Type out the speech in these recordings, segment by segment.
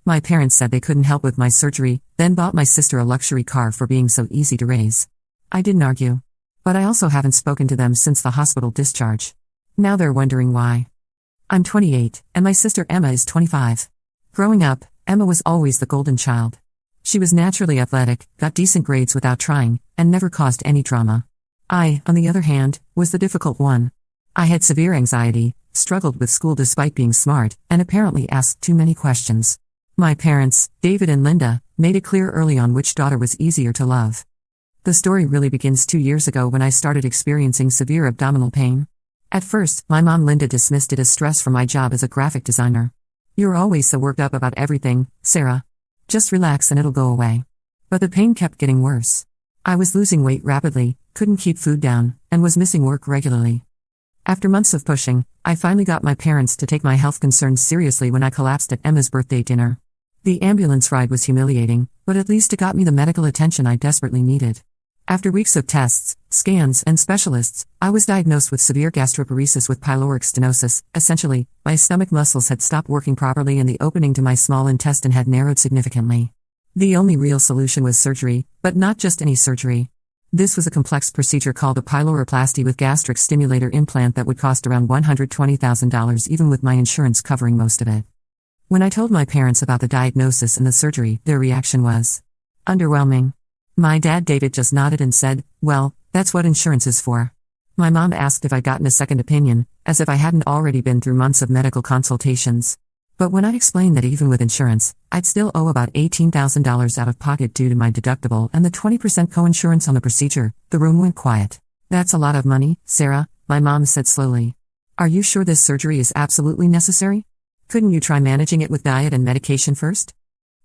My parents said they couldn't help with my surgery, then bought my sister a luxury car for being so easy to raise. I didn't argue. But I also haven't spoken to them since the hospital discharge. Now they're wondering why. I'm 28, and my sister Emma is 25. Growing up, Emma was always the golden child. She was naturally athletic, got decent grades without trying, and never caused any drama. I, on the other hand, was the difficult one. I had severe anxiety, struggled with school despite being smart, and apparently asked too many questions. My parents, David and Linda, made it clear early on which daughter was easier to love. The story really begins 2 years ago when I started experiencing severe abdominal pain. At first, my mom Linda dismissed it as stress from my job as a graphic designer. "You're always so worked up about everything, Sarah. Just relax and it'll go away." But the pain kept getting worse. I was losing weight rapidly, couldn't keep food down, and was missing work regularly. After months of pushing, I finally got my parents to take my health concerns seriously when I collapsed at Emma's birthday dinner. The ambulance ride was humiliating, but at least it got me the medical attention I desperately needed. After weeks of tests, scans, and specialists, I was diagnosed with severe gastroparesis with pyloric stenosis. Essentially, my stomach muscles had stopped working properly and the opening to my small intestine had narrowed significantly. The only real solution was surgery, but not just any surgery. This was a complex procedure called a pyloroplasty with gastric stimulator implant that would cost around $120,000 even with my insurance covering most of it. When I told my parents about the diagnosis and the surgery, their reaction was underwhelming. My dad David just nodded and said, "Well, that's what insurance is for." My mom asked if I'd gotten a second opinion, as if I hadn't already been through months of medical consultations. But when I explained that even with insurance, I'd still owe about $18,000 out of pocket due to my deductible and the 20% co-insurance on the procedure, the room went quiet. "That's a lot of money, Sarah," my mom said slowly. "Are you sure this surgery is absolutely necessary? Couldn't you try managing it with diet and medication first?"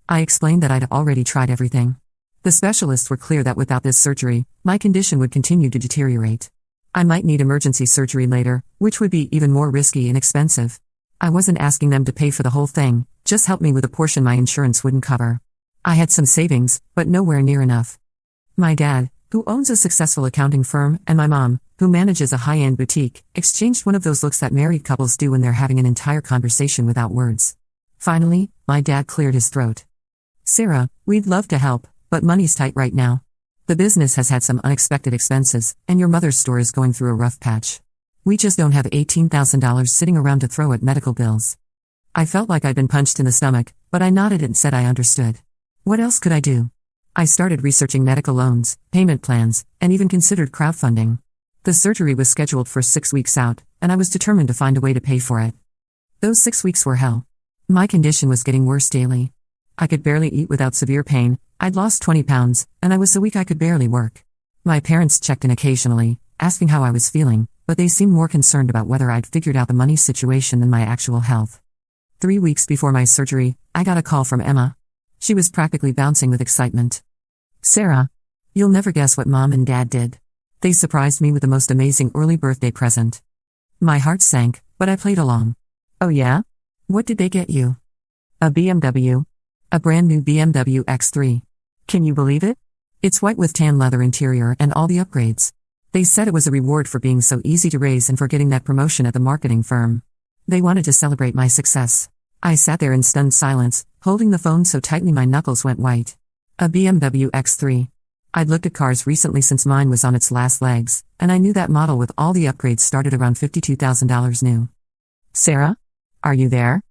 I explained that I'd already tried everything. The specialists were clear that without this surgery, my condition would continue to deteriorate. I might need emergency surgery later, which would be even more risky and expensive. I wasn't asking them to pay for the whole thing, just help me with a portion my insurance wouldn't cover. I had some savings, but nowhere near enough. My dad, who owns a successful accounting firm, and my mom, who manages a high-end boutique, exchanged one of those looks that married couples do when they're having an entire conversation without words. Finally, my dad cleared his throat. "Sarah, we'd love to help, but money's tight right now. The business has had some unexpected expenses, and your mother's store is going through a rough patch. We just don't have $18,000 sitting around to throw at medical bills." I felt like I'd been punched in the stomach, but I nodded and said I understood. What else could I do? I started researching medical loans, payment plans, and even considered crowdfunding. The surgery was scheduled for 6 weeks out, and I was determined to find a way to pay for it. Those 6 weeks were hell. My condition was getting worse daily. I could barely eat without severe pain, I'd lost 20 pounds, and I was so weak I could barely work. My parents checked in occasionally, asking how I was feeling, but they seemed more concerned about whether I'd figured out the money situation than my actual health. 3 weeks before my surgery, I got a call from Emma. She was practically bouncing with excitement. "Sarah, you'll never guess what Mom and Dad did. They surprised me with the most amazing early birthday present." My heart sank, but I played along. "Oh yeah? What did they get you?" "A BMW. A brand new BMW X3. Can you believe it? It's white with tan leather interior and all the upgrades. They said it was a reward for being so easy to raise and for getting that promotion at the marketing firm. They wanted to celebrate my success." I sat there in stunned silence, holding the phone so tightly my knuckles went white. A BMW X3. I'd looked at cars recently since mine was on its last legs, and I knew that model with all the upgrades started around $52,000 new. "Sarah? Are you there?"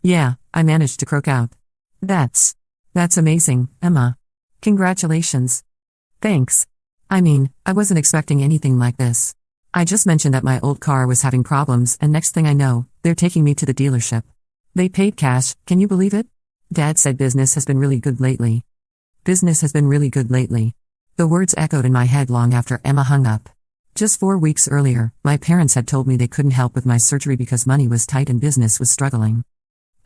"Yeah," I managed to croak out. That's amazing, Emma. Congratulations." "Thanks. I mean, I wasn't expecting anything like this. I just mentioned that my old car was having problems and next thing I know, they're taking me to the dealership. They paid cash, can you believe it?" Dad said business has been really good lately. Business has been really good lately. The words echoed in my head long after Emma hung up. Just 4 weeks earlier, my parents had told me they couldn't help with my surgery because money was tight and business was struggling.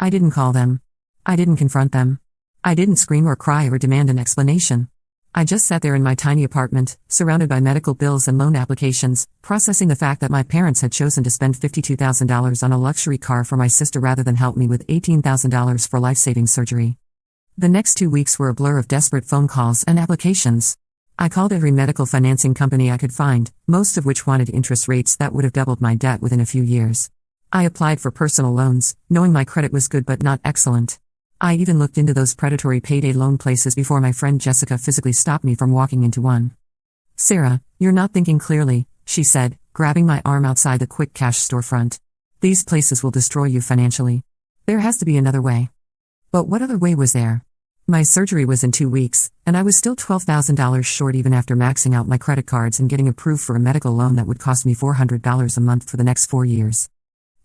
I didn't call them. I didn't confront them. I didn't scream or cry or demand an explanation. I just sat there in my tiny apartment, surrounded by medical bills and loan applications, processing the fact that my parents had chosen to spend $52,000 on a luxury car for my sister rather than help me with $18,000 for life-saving surgery. The next 2 weeks were a blur of desperate phone calls and applications. I called every medical financing company I could find, most of which wanted interest rates that would have doubled my debt within a few years. I applied for personal loans, knowing my credit was good but not excellent. I even looked into those predatory payday loan places before my friend Jessica physically stopped me from walking into one. "Sarah, you're not thinking clearly," she said, grabbing my arm outside the quick cash storefront. "These places will destroy you financially. There has to be another way." But what other way was there? My surgery was in 2 weeks, and I was still $12,000 short even after maxing out my credit cards and getting approved for a medical loan that would cost me $400 a month for the next 4 years.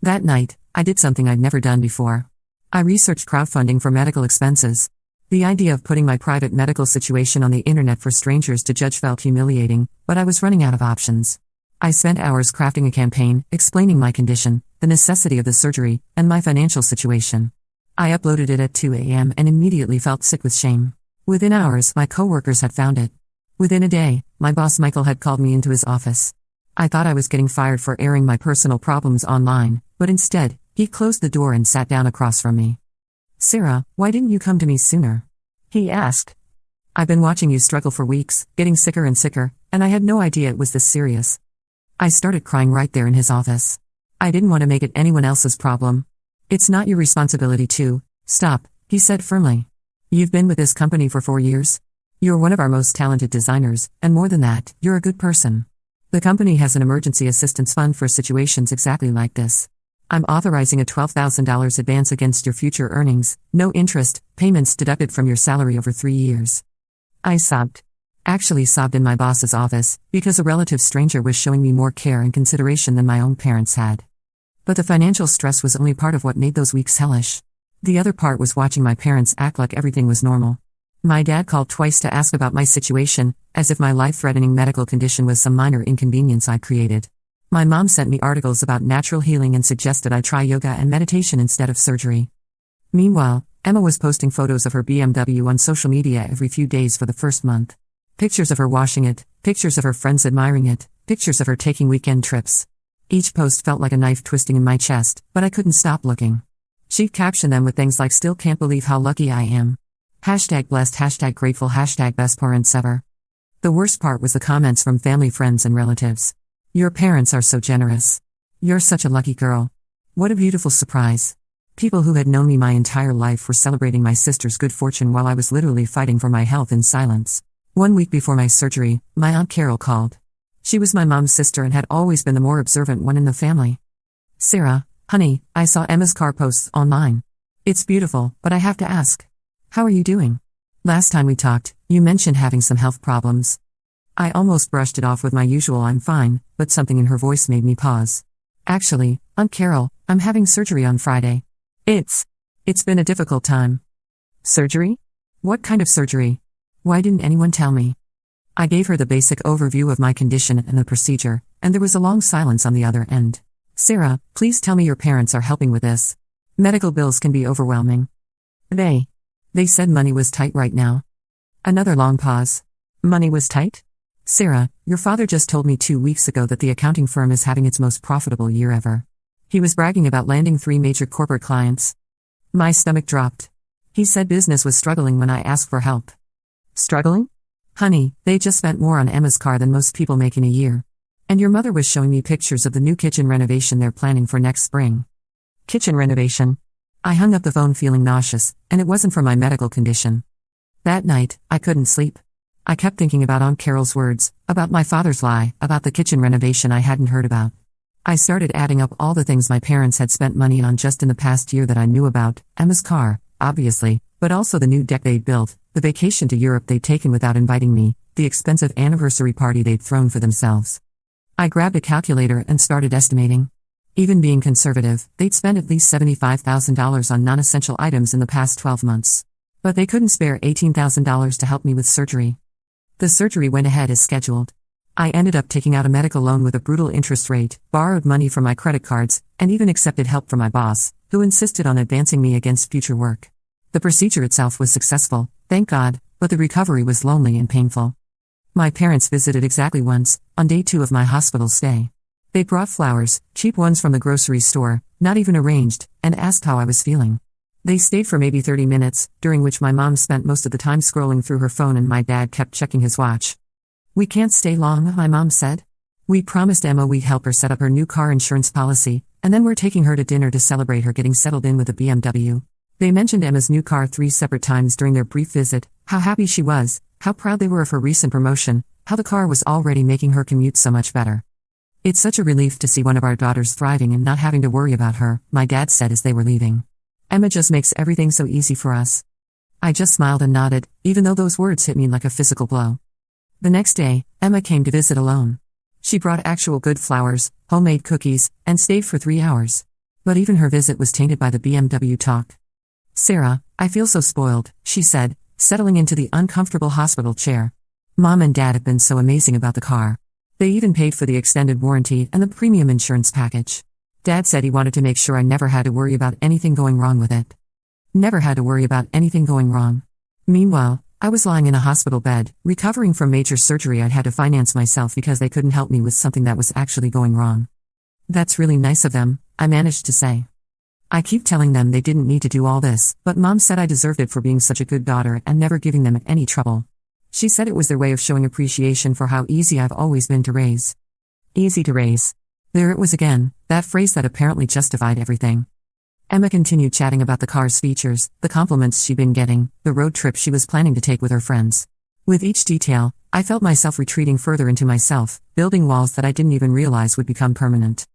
That night, I did something I'd never done before. I researched crowdfunding for medical expenses. The idea of putting my private medical situation on the internet for strangers to judge felt humiliating, but I was running out of options. I spent hours crafting a campaign, explaining my condition, the necessity of the surgery, and my financial situation. I uploaded it at 2 a.m. and immediately felt sick with shame. Within hours, my coworkers had found it. Within a day, my boss Michael had called me into his office. I thought I was getting fired for airing my personal problems online, but instead, he closed the door and sat down across from me. "Sarah, why didn't you come to me sooner?" he asked. "I've been watching you struggle for weeks, getting sicker and sicker, and I had no idea it was this serious." I started crying right there in his office. I didn't want to make it anyone else's problem. "It's not your responsibility to stop," he said firmly. "You've been with this company for 4 years. You're one of our most talented designers, and more than that, you're a good person. The company has an emergency assistance fund for situations exactly like this. I'm authorizing a $12,000 advance against your future earnings, no interest, payments deducted from your salary over 3 years." I sobbed. Actually sobbed in my boss's office, because a relative stranger was showing me more care and consideration than my own parents had. But the financial stress was only part of what made those weeks hellish. The other part was watching my parents act like everything was normal. My dad called twice to ask about my situation, as if my life-threatening medical condition was some minor inconvenience I'd created. My mom sent me articles about natural healing and suggested I try yoga and meditation instead of surgery. Meanwhile, Emma was posting photos of her BMW on social media every few days for the first month. Pictures of her washing it, pictures of her friends admiring it, pictures of her taking weekend trips. Each post felt like a knife twisting in my chest, but I couldn't stop looking. She'd caption them with things like "Still can't believe how lucky I am." #blessed, #grateful, #best parents ever. The worst part was the comments from family, friends, and relatives. "Your parents are so generous. You're such a lucky girl. What a beautiful surprise." People who had known me my entire life were celebrating my sister's good fortune while I was literally fighting for my health in silence. 1 week before my surgery, my Aunt Carol called. She was my mom's sister and had always been the more observant one in the family. "Sarah, honey, I saw Emma's car posts online. It's beautiful, but I have to ask. How are you doing? Last time we talked, you mentioned having some health problems." I almost brushed it off with my usual "I'm fine," but something in her voice made me pause. "Actually, Aunt Carol, I'm having surgery on Friday. It's been a difficult time." "Surgery? What kind of surgery? Why didn't anyone tell me?" I gave her the basic overview of my condition and the procedure, and there was a long silence on the other end. "Sarah, please tell me your parents are helping with this. Medical bills can be overwhelming." They said money was tight right now." Another long pause. "Money was tight? Sarah, your father just told me 2 weeks ago that the accounting firm is having its most profitable year ever. He was bragging about landing 3 major corporate clients." My stomach dropped. He said business was struggling when I asked for help. Struggling? "Honey, they just spent more on Emma's car than most people make in a year. And your mother was showing me pictures of the new kitchen renovation they're planning for next spring." "Kitchen renovation?" I hung up the phone feeling nauseous, and it wasn't for my medical condition. That night, I couldn't sleep. I kept thinking about Aunt Carol's words, about my father's lie, about the kitchen renovation I hadn't heard about. I started adding up all the things my parents had spent money on just in the past year that I knew about: Emma's car, obviously, but also the new deck they'd built, the vacation to Europe they'd taken without inviting me, the expensive anniversary party they'd thrown for themselves. I grabbed a calculator and started estimating. Even being conservative, they'd spent at least $75,000 on non-essential items in the past 12 months. But they couldn't spare $18,000 to help me with surgery. The surgery went ahead as scheduled. I ended up taking out a medical loan with a brutal interest rate, borrowed money from my credit cards, and even accepted help from my boss, who insisted on advancing me against future work. The procedure itself was successful, thank God, but the recovery was lonely and painful. My parents visited exactly once, on day 2 of my hospital stay. They brought flowers, cheap ones from the grocery store, not even arranged, and asked how I was feeling. They stayed for maybe 30 minutes, during which my mom spent most of the time scrolling through her phone and my dad kept checking his watch. "We can't stay long," my mom said. "We promised Emma we'd help her set up her new car insurance policy, and then we're taking her to dinner to celebrate her getting settled in with a BMW. They mentioned Emma's new car 3 separate times during their brief visit, how happy she was, how proud they were of her recent promotion, how the car was already making her commute so much better. It's such a relief to see one of our daughters thriving and not having to worry about her, my dad said as they were leaving. Emma just makes everything so easy for us. I just smiled and nodded, even though those words hit me like a physical blow. The next day, Emma came to visit alone. She brought actual good flowers, homemade cookies, and stayed for 3 hours. But even her visit was tainted by the BMW talk. "Sarah, I feel so spoiled," she said, settling into the uncomfortable hospital chair. "Mom and Dad have been so amazing about the car. They even paid for the extended warranty and the premium insurance package. Dad said he wanted to make sure I never had to worry about anything going wrong with it. Never had to worry about anything going wrong." Meanwhile, I was lying in a hospital bed, recovering from major surgery I'd had to finance myself because they couldn't help me with something that was actually going wrong. "That's really nice of them," I managed to say. I keep telling them they didn't need to do all this, but Mom said I deserved it for being such a good daughter and never giving them any trouble. She said it was their way of showing appreciation for how easy I've always been to raise. Easy to raise. There it was again, that phrase that apparently justified everything. Emma continued chatting about the car's features, the compliments she'd been getting, the road trip she was planning to take with her friends. With each detail, I felt myself retreating further into myself, building walls that I didn't even realize would become permanent.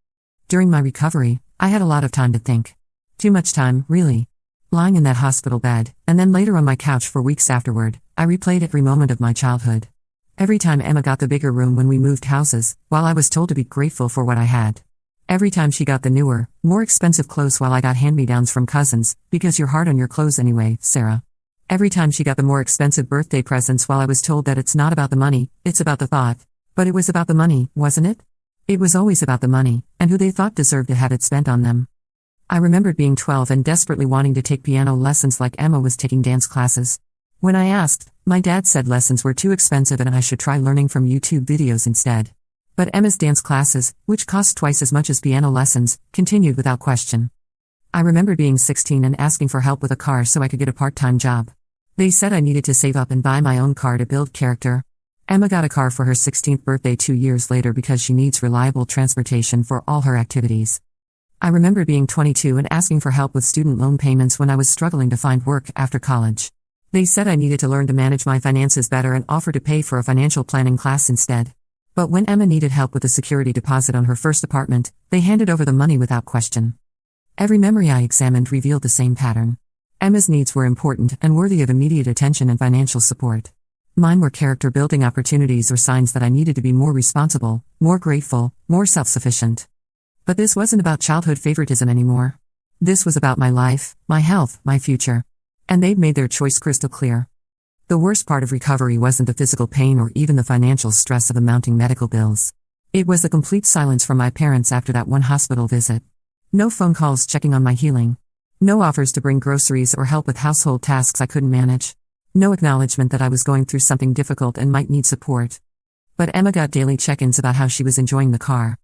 During my recovery, I had a lot of time to think. Too much time, really. Lying in that hospital bed, and then later on my couch for weeks afterward, I replayed every moment of my childhood. Every time Emma got the bigger room when we moved houses, while I was told to be grateful for what I had. Every time she got the newer, more expensive clothes while I got hand-me-downs from cousins, because you're hard on your clothes anyway, Sarah. Every time she got the more expensive birthday presents while I was told that it's not about the money, it's about the thought. But it was about the money, wasn't it? It was always about the money, and who they thought deserved to have it spent on them. I remembered being 12 and desperately wanting to take piano lessons like Emma was taking dance classes. When I asked, my dad said lessons were too expensive and I should try learning from YouTube videos instead. But Emma's dance classes, which cost twice as much as piano lessons, continued without question. I remember being 16 and asking for help with a car so I could get a part-time job. They said I needed to save up and buy my own car to build character. Emma got a car for her 16th birthday 2 years later because she needs reliable transportation for all her activities. I remember being 22 and asking for help with student loan payments when I was struggling to find work after college. They said I needed to learn to manage my finances better and offered to pay for a financial planning class instead. But when Emma needed help with a security deposit on her first apartment, they handed over the money without question. Every memory I examined revealed the same pattern. Emma's needs were important and worthy of immediate attention and financial support. Mine were character-building opportunities or signs that I needed to be more responsible, more grateful, more self-sufficient. But this wasn't about childhood favoritism anymore. This was about my life, my health, my future. And they'd made their choice crystal clear. The worst part of recovery wasn't the physical pain or even the financial stress of the mounting medical bills. It was the complete silence from my parents after that one hospital visit. No phone calls checking on my healing. No offers to bring groceries or help with household tasks I couldn't manage. No acknowledgement that I was going through something difficult and might need support. But Emma got daily check-ins about how she was enjoying the car.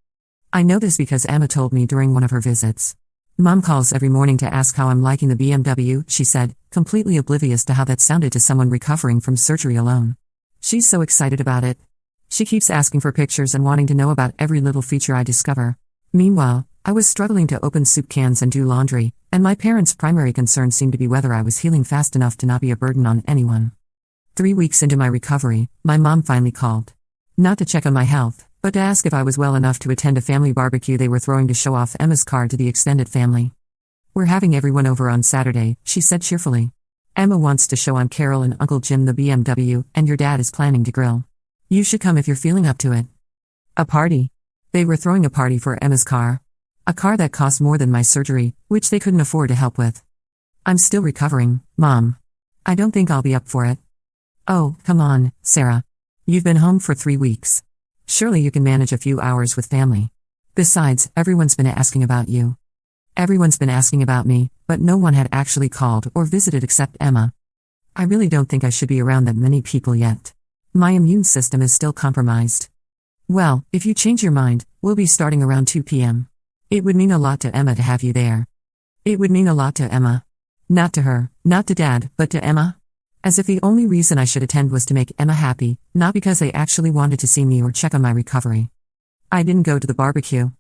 I know this because Emma told me during one of her visits. Mom calls every morning to ask how I'm liking the BMW, she said, completely oblivious to how that sounded to someone recovering from surgery alone. She's so excited about it. She keeps asking for pictures and wanting to know about every little feature I discover. Meanwhile, I was struggling to open soup cans and do laundry, and my parents' primary concern seemed to be whether I was healing fast enough to not be a burden on anyone. 3 weeks into my recovery, my mom finally called. Not to check on my health, but to ask if I was well enough to attend a family barbecue they were throwing to show off Emma's car to the extended family. We're having everyone over on Saturday, she said cheerfully. Emma wants to show Aunt Carol and Uncle Jim the BMW, and your dad is planning to grill. You should come if you're feeling up to it. A party. They were throwing a party for Emma's car. A car that cost more than my surgery, which they couldn't afford to help with. I'm still recovering, Mom. I don't think I'll be up for it. Oh, come on, Sarah. You've been home for 3 weeks. Surely you can manage a few hours with family. Besides, everyone's been asking about you. Everyone's been asking about me, but no one had actually called or visited except Emma. I really don't think I should be around that many people yet. My immune system is still compromised. Well, if you change your mind, we'll be starting around 2 p.m. It would mean a lot to Emma to have you there. It would mean a lot to Emma. Not to her, not to Dad, but to Emma. As if the only reason I should attend was to make Emma happy, not because they actually wanted to see me or check on my recovery. I didn't go to the barbecue.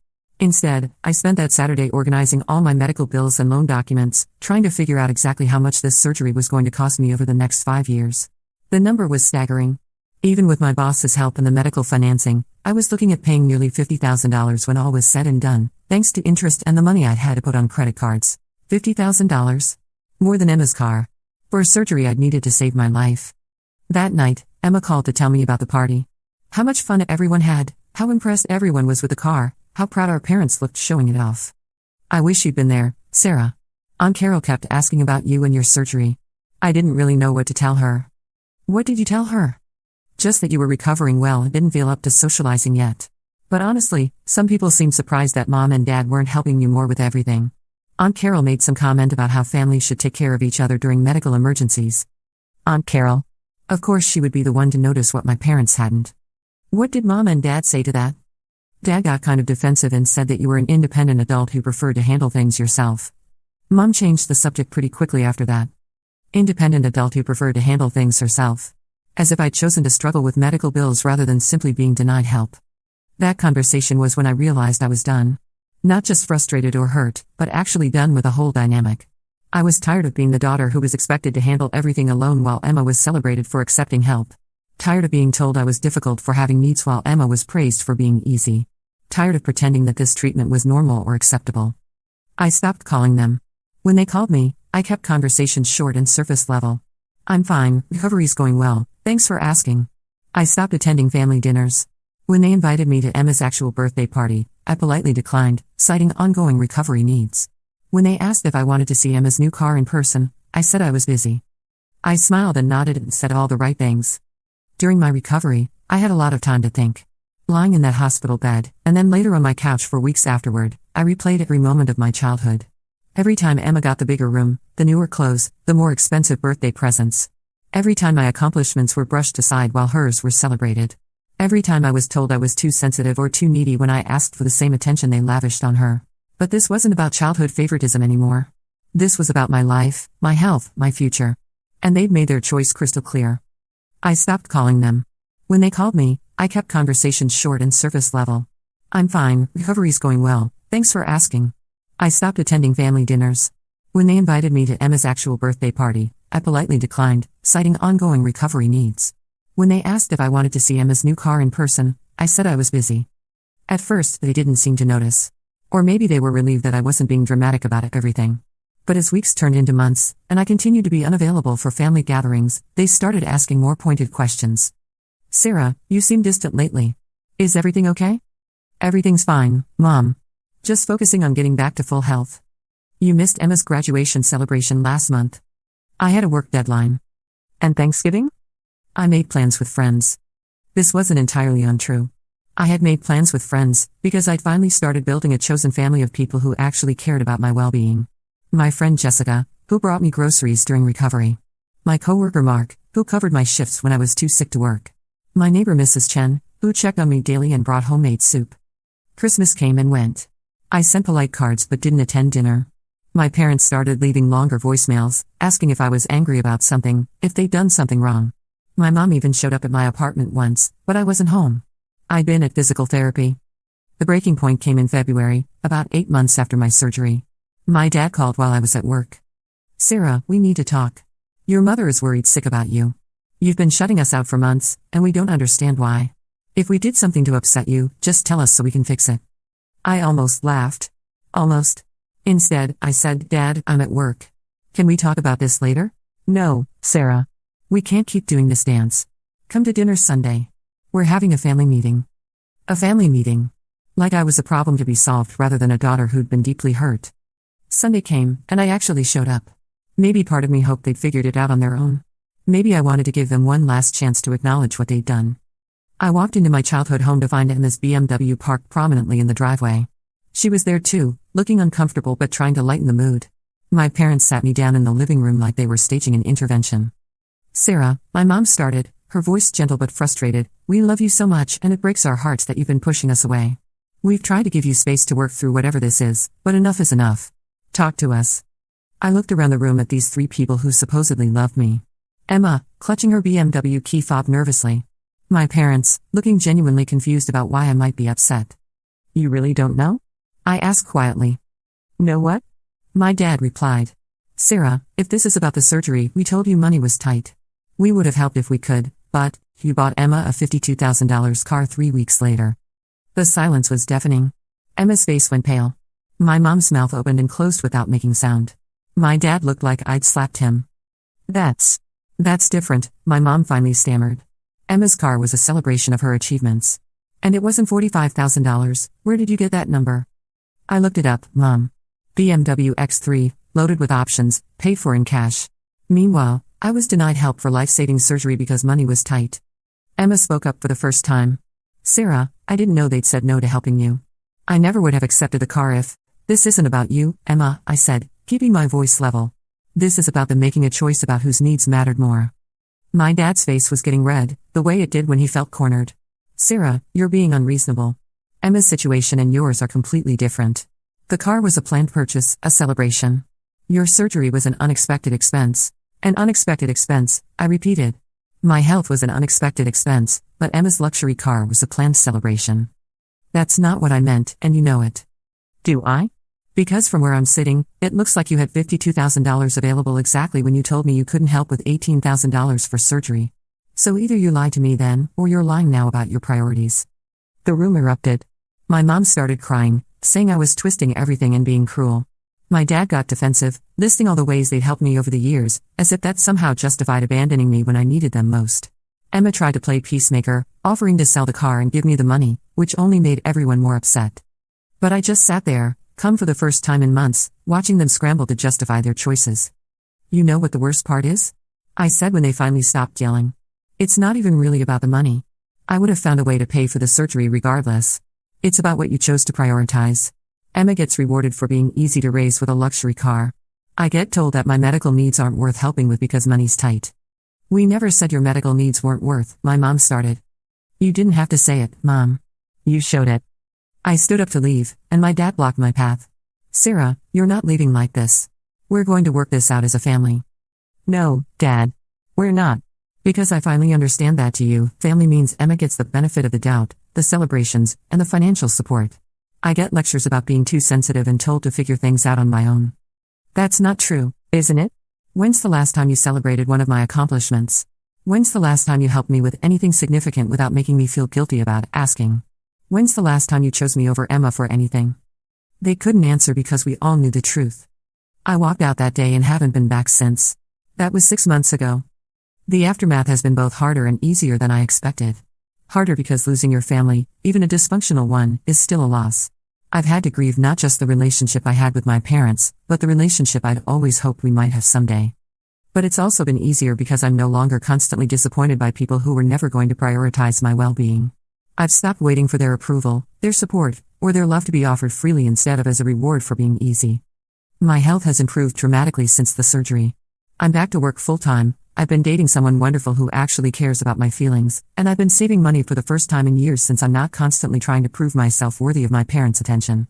Instead, I spent that Saturday organizing all my medical bills and loan documents, trying to figure out exactly how much this surgery was going to cost me over the next 5 years. The number was staggering. Even with my boss's help and the medical financing, I was looking at paying nearly $50,000 when all was said and done, thanks to interest and the money I'd had to put on credit cards. $50,000? More than Emma's car. For a surgery I'd needed to save my life. That night, Emma called to tell me about the party. How much fun everyone had, how impressed everyone was with the car, how proud our parents looked showing it off. I wish you'd been there, Sarah. Aunt Carol kept asking about you and your surgery. I didn't really know what to tell her. What did you tell her? Just that you were recovering well and didn't feel up to socializing yet. But honestly, some people seemed surprised that Mom and Dad weren't helping you more with everything. Aunt Carol made some comment about how families should take care of each other during medical emergencies. Aunt Carol? Of course she would be the one to notice what my parents hadn't. What did Mom and Dad say to that? Dad got kind of defensive and said that you were an independent adult who preferred to handle things yourself. Mom changed the subject pretty quickly after that. Independent adult who preferred to handle things herself. As if I'd chosen to struggle with medical bills rather than simply being denied help. That conversation was when I realized I was done. Not just frustrated or hurt, but actually done with the whole dynamic. I was tired of being the daughter who was expected to handle everything alone while Emma was celebrated for accepting help. Tired of being told I was difficult for having needs while Emma was praised for being easy. Tired of pretending that this treatment was normal or acceptable. I stopped calling them. When they called me, I kept conversations short and surface level. I'm fine, recovery's going well, thanks for asking. I stopped attending family dinners. When they invited me to Emma's actual birthday party, I politely declined, citing ongoing recovery needs. When they asked if I wanted to see Emma's new car in person, I said I was busy. I smiled and nodded and said all the right things. During my recovery, I had a lot of time to think. Lying in that hospital bed, and then later on my couch for weeks afterward, I replayed every moment of my childhood. Every time Emma got the bigger room, the newer clothes, the more expensive birthday presents. Every time my accomplishments were brushed aside while hers were celebrated. Every time I was told I was too sensitive or too needy when I asked for the same attention they lavished on her. But this wasn't about childhood favoritism anymore. This was about my life, my health, my future. And they'd made their choice crystal clear. I stopped calling them. When they called me, I kept conversations short and surface level. I'm fine, recovery's going well, thanks for asking. I stopped attending family dinners. When they invited me to Emma's actual birthday party, I politely declined, citing ongoing recovery needs. When they asked if I wanted to see Emma's new car in person, I said I was busy. At first, they didn't seem to notice. Or maybe they were relieved that I wasn't being dramatic about everything. But as weeks turned into months, and I continued to be unavailable for family gatherings, they started asking more pointed questions. Sarah, you seem distant lately. Is everything okay? Everything's fine, Mom. Just focusing on getting back to full health. You missed Emma's graduation celebration last month. I had a work deadline. And Thanksgiving? I made plans with friends. This wasn't entirely untrue. I had made plans with friends, because I'd finally started building a chosen family of people who actually cared about my well-being. My friend Jessica, who brought me groceries during recovery. My coworker Mark, who covered my shifts when I was too sick to work. My neighbor Mrs. Chen, who checked on me daily and brought homemade soup. Christmas came and went. I sent polite cards but didn't attend dinner. My parents started leaving longer voicemails, asking if I was angry about something, if they'd done something wrong. My mom even showed up at my apartment once, but I wasn't home. I'd been at physical therapy. The breaking point came in February, about 8 months after my surgery. My dad called while I was at work. Sarah, we need to talk. Your mother is worried sick about you. You've been shutting us out for months, and we don't understand why. If we did something to upset you, just tell us so we can fix it. I almost laughed. Almost. Instead, I said, Dad, I'm at work. Can we talk about this later? No, Sarah. We can't keep doing this dance. Come to dinner Sunday. We're having a family meeting. A family meeting. Like I was a problem to be solved rather than a daughter who'd been deeply hurt. Sunday came, and I actually showed up. Maybe part of me hoped they'd figured it out on their own. Maybe I wanted to give them one last chance to acknowledge what they'd done. I walked into my childhood home to find Emma's BMW parked prominently in the driveway. She was there too, looking uncomfortable but trying to lighten the mood. My parents sat me down in the living room like they were staging an intervention. Sarah, my mom started, her voice gentle but frustrated, we love you so much and it breaks our hearts that you've been pushing us away. We've tried to give you space to work through whatever this is, but enough is enough. Talk to us. I looked around the room at these 3 people who supposedly loved me. Emma, clutching her BMW key fob nervously. My parents, looking genuinely confused about why I might be upset. You really don't know? I asked quietly. Know what? My dad replied. Sarah, if this is about the surgery, we told you money was tight. We would have helped if we could, but you bought Emma a $52,000 car 3 weeks later. The silence was deafening. Emma's face went pale. My mom's mouth opened and closed without making sound. My dad looked like I'd slapped him. That's different, my mom finally stammered. Emma's car was a celebration of her achievements. And it wasn't $45,000, where did you get that number? I looked it up, Mom. BMW X3, loaded with options, paid for in cash. Meanwhile, I was denied help for life-saving surgery because money was tight. Emma spoke up for the first time. Sarah, I didn't know they'd said no to helping you. I never would have accepted the car if. This isn't about you, Emma, I said, keeping my voice level. This is about them making a choice about whose needs mattered more. My dad's face was getting red, the way it did when he felt cornered. Sarah, you're being unreasonable. Emma's situation and yours are completely different. The car was a planned purchase, a celebration. Your surgery was an unexpected expense. An unexpected expense, I repeated. My health was an unexpected expense, but Emma's luxury car was a planned celebration. That's not what I meant, and you know it. Do I? Because from where I'm sitting, it looks like you had $52,000 available exactly when you told me you couldn't help with $18,000 for surgery. So either you lied to me then, or you're lying now about your priorities. The room erupted. My mom started crying, saying I was twisting everything and being cruel. My dad got defensive, listing all the ways they'd helped me over the years, as if that somehow justified abandoning me when I needed them most. Emma tried to play peacemaker, offering to sell the car and give me the money, which only made everyone more upset. But I just sat there, calm for the first time in months, watching them scramble to justify their choices. You know what the worst part is? I said when they finally stopped yelling. It's not even really about the money. I would have found a way to pay for the surgery regardless. It's about what you chose to prioritize. Emma gets rewarded for being easy to raise with a luxury car. I get told that my medical needs aren't worth helping with because money's tight. We never said your medical needs weren't worth, my mom started. You didn't have to say it, Mom. You showed it. I stood up to leave, and my dad blocked my path. Sarah, you're not leaving like this. We're going to work this out as a family. No, Dad. We're not. Because I finally understand that to you, family means Emma gets the benefit of the doubt, the celebrations, and the financial support. I get lectures about being too sensitive and told to figure things out on my own. That's not true, isn't it? When's the last time you celebrated one of my accomplishments? When's the last time you helped me with anything significant without making me feel guilty about asking? When's the last time you chose me over Emma for anything? They couldn't answer because we all knew the truth. I walked out that day and haven't been back since. That was 6 months ago. The aftermath has been both harder and easier than I expected. Harder because losing your family, even a dysfunctional one, is still a loss. I've had to grieve not just the relationship I had with my parents, but the relationship I'd always hoped we might have someday. But it's also been easier because I'm no longer constantly disappointed by people who were never going to prioritize my well-being. I've stopped waiting for their approval, their support, or their love to be offered freely instead of as a reward for being easy. My health has improved dramatically since the surgery. I'm back to work full-time. I've been dating someone wonderful who actually cares about my feelings, and I've been saving money for the first time in years since I'm not constantly trying to prove myself worthy of my parents' attention.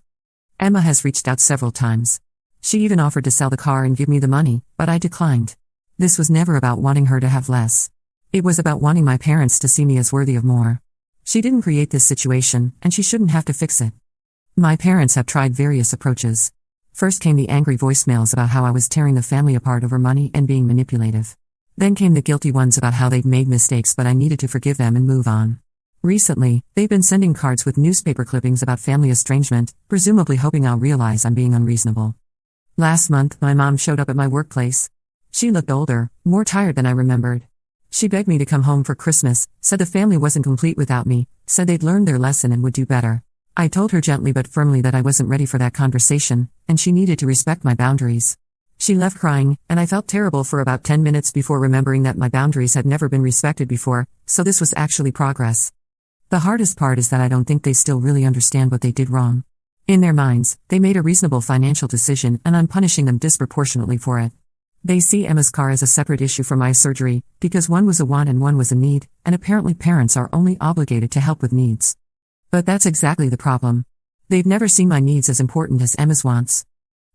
Emma has reached out several times. She even offered to sell the car and give me the money, but I declined. This was never about wanting her to have less. It was about wanting my parents to see me as worthy of more. She didn't create this situation, and she shouldn't have to fix it. My parents have tried various approaches. First came the angry voicemails about how I was tearing the family apart over money and being manipulative. Then came the guilty ones about how they'd made mistakes but I needed to forgive them and move on. Recently, they've been sending cards with newspaper clippings about family estrangement, presumably hoping I'll realize I'm being unreasonable. Last month, my mom showed up at my workplace. She looked older, more tired than I remembered. She begged me to come home for Christmas, said the family wasn't complete without me, said they'd learned their lesson and would do better. I told her gently but firmly that I wasn't ready for that conversation, and she needed to respect my boundaries. She left crying, and I felt terrible for about 10 minutes before remembering that my boundaries had never been respected before, so this was actually progress. The hardest part is that I don't think they still really understand what they did wrong. In their minds, they made a reasonable financial decision and I'm punishing them disproportionately for it. They see Emma's car as a separate issue from my surgery, because one was a want and one was a need, and apparently parents are only obligated to help with needs. But that's exactly the problem. They've never seen my needs as important as Emma's wants.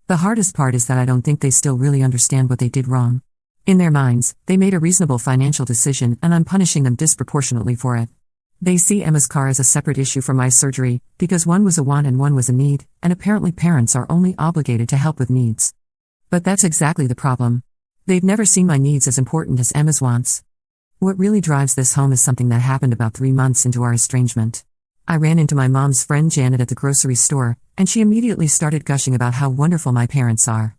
The hardest part is that I don't think they still really understand what they did wrong. In their minds, they made a reasonable financial decision and I'm punishing them disproportionately for it. They see Emma's car as a separate issue from my surgery, because one was a want and one was a need, and apparently parents are only obligated to help with needs. But that's exactly the problem. They've never seen my needs as important as Emma's wants. What really drives this home is something that happened about 3 months into our estrangement. I ran into my mom's friend Janet at the grocery store, and she immediately started gushing about how wonderful my parents are.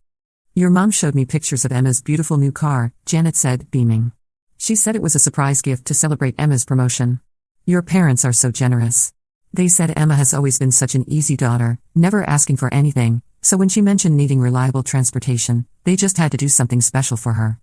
"Your mom showed me pictures of Emma's beautiful new car," Janet said, beaming. She said it was a surprise gift to celebrate Emma's promotion. "Your parents are so generous." They said Emma has always been such an easy daughter, never asking for anything, so when she mentioned needing reliable transportation, they just had to do something special for her.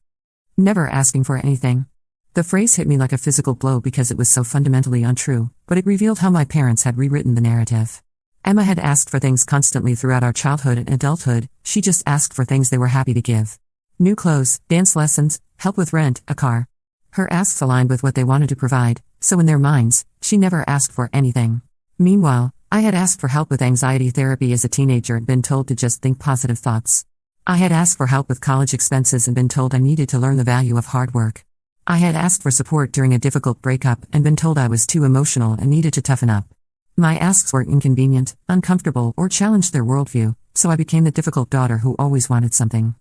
Never asking for anything. The phrase hit me like a physical blow because it was so fundamentally untrue, but it revealed how my parents had rewritten the narrative. Emma had asked for things constantly throughout our childhood and adulthood, she just asked for things they were happy to give. New clothes, dance lessons, help with rent, a car. Her asks aligned with what they wanted to provide, so in their minds, she never asked for anything. Meanwhile, I had asked for help with anxiety therapy as a teenager and been told to just think positive thoughts. I had asked for help with college expenses and been told I needed to learn the value of hard work. I had asked for support during a difficult breakup and been told I was too emotional and needed to toughen up. My asks were inconvenient, uncomfortable, or challenged their worldview, so I became the difficult daughter who always wanted something.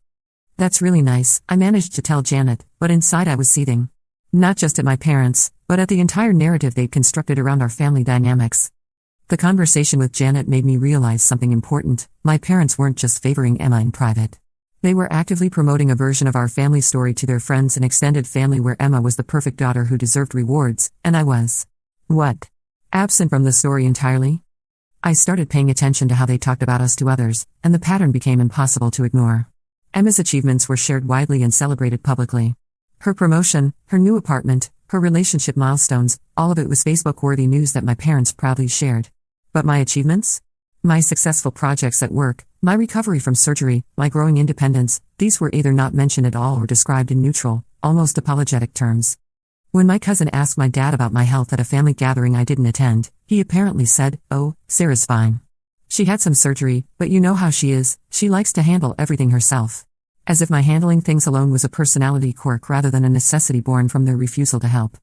"That's really nice," I managed to tell Janet, but inside I was seething. Not just at my parents, but at the entire narrative they'd constructed around our family dynamics. The conversation with Janet made me realize something important: my parents weren't just favoring Emma in private. They were actively promoting a version of our family story to their friends and extended family where Emma was the perfect daughter who deserved rewards, and I was. What? Absent from the story entirely? I started paying attention to how they talked about us to others, and the pattern became impossible to ignore. Emma's achievements were shared widely and celebrated publicly. Her promotion, her new apartment, her relationship milestones, all of it was Facebook-worthy news that my parents proudly shared. But my achievements? My successful projects at work, my recovery from surgery, my growing independence, these were either not mentioned at all or described in neutral, almost apologetic terms. When my cousin asked my dad about my health at a family gathering I didn't attend, he apparently said, "Oh, Sarah's fine. She had some surgery, but you know how she is, she likes to handle everything herself." As if my handling things alone was a personality quirk rather than a necessity born from their refusal to help.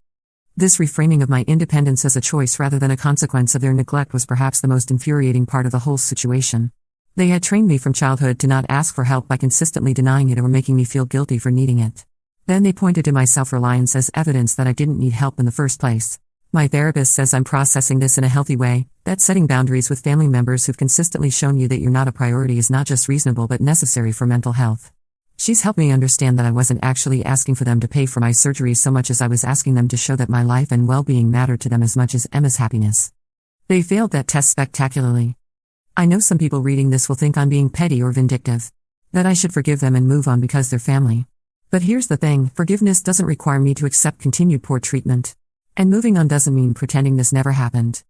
This reframing of my independence as a choice rather than a consequence of their neglect was perhaps the most infuriating part of the whole situation. They had trained me from childhood to not ask for help by consistently denying it or making me feel guilty for needing it. Then they pointed to my self-reliance as evidence that I didn't need help in the first place. My therapist says I'm processing this in a healthy way, that setting boundaries with family members who've consistently shown you that you're not a priority is not just reasonable but necessary for mental health. She's helped me understand that I wasn't actually asking for them to pay for my surgery so much as I was asking them to show that my life and well-being mattered to them as much as Emma's happiness. They failed that test spectacularly. I know some people reading this will think I'm being petty or vindictive. That I should forgive them and move on because they're family. But here's the thing, forgiveness doesn't require me to accept continued poor treatment. And moving on doesn't mean pretending this never happened.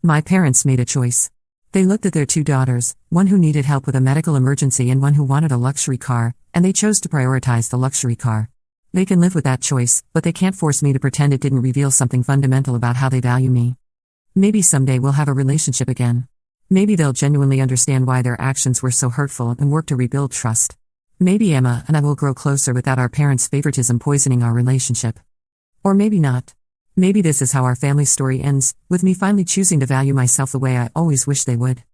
My parents made a choice. They looked at their 2 daughters, one who needed help with a medical emergency and one who wanted a luxury car, and they chose to prioritize the luxury car. They can live with that choice, but they can't force me to pretend it didn't reveal something fundamental about how they value me. Maybe someday we'll have a relationship again. Maybe they'll genuinely understand why their actions were so hurtful and work to rebuild trust. Maybe Emma and I will grow closer without our parents' favoritism poisoning our relationship. Or maybe not. Maybe this is how our family story ends, with me finally choosing to value myself the way I always wished they would.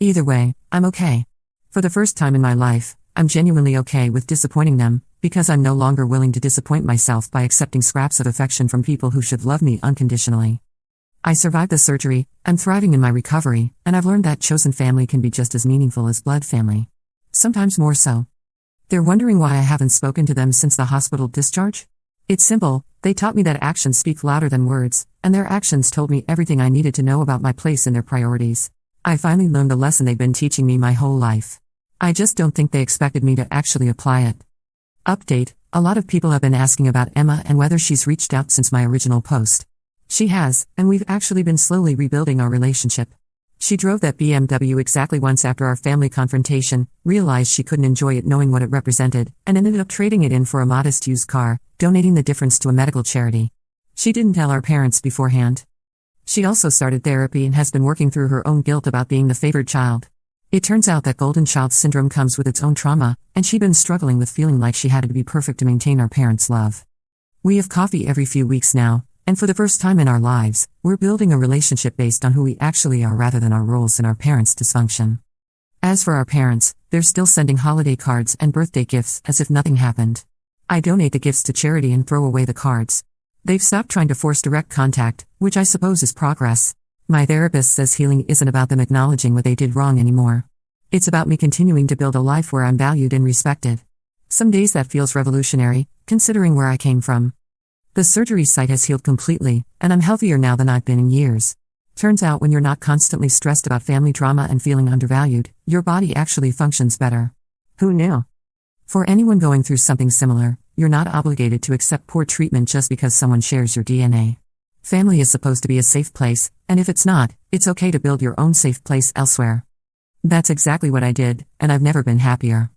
Either way, I'm okay. For the first time in my life, I'm genuinely okay with disappointing them, because I'm no longer willing to disappoint myself by accepting scraps of affection from people who should love me unconditionally. I survived the surgery, I'm thriving in my recovery, and I've learned that chosen family can be just as meaningful as blood family. Sometimes more so. They're wondering why I haven't spoken to them since the hospital discharge? It's simple, they taught me that actions speak louder than words, and their actions told me everything I needed to know about my place in their priorities. I finally learned the lesson they've been teaching me my whole life. I just don't think they expected me to actually apply it. Update: a lot of people have been asking about Emma and whether she's reached out since my original post. She has, and we've actually been slowly rebuilding our relationship. She drove that BMW exactly once after our family confrontation, realized she couldn't enjoy it knowing what it represented, and ended up trading it in for a modest used car, donating the difference to a medical charity. She didn't tell our parents beforehand. She also started therapy and has been working through her own guilt about being the favored child. It turns out that golden child syndrome comes with its own trauma, and she'd been struggling with feeling like she had to be perfect to maintain our parents' love. We have coffee every few weeks now, And for the first time in our lives, we're building a relationship based on who we actually are rather than our roles in our parents' dysfunction. As for our parents, they're still sending holiday cards and birthday gifts as if nothing happened. I donate the gifts to charity and throw away the cards. They've stopped trying to force direct contact, which I suppose is progress. My therapist says healing isn't about them acknowledging what they did wrong anymore. It's about me continuing to build a life where I'm valued and respected. Some days that feels revolutionary, considering where I came from. The surgery site has healed completely, and I'm healthier now than I've been in years. Turns out when you're not constantly stressed about family drama and feeling undervalued, your body actually functions better. Who knew? For anyone going through something similar, you're not obligated to accept poor treatment just because someone shares your DNA. Family is supposed to be a safe place, and if it's not, it's okay to build your own safe place elsewhere. That's exactly what I did, and I've never been happier.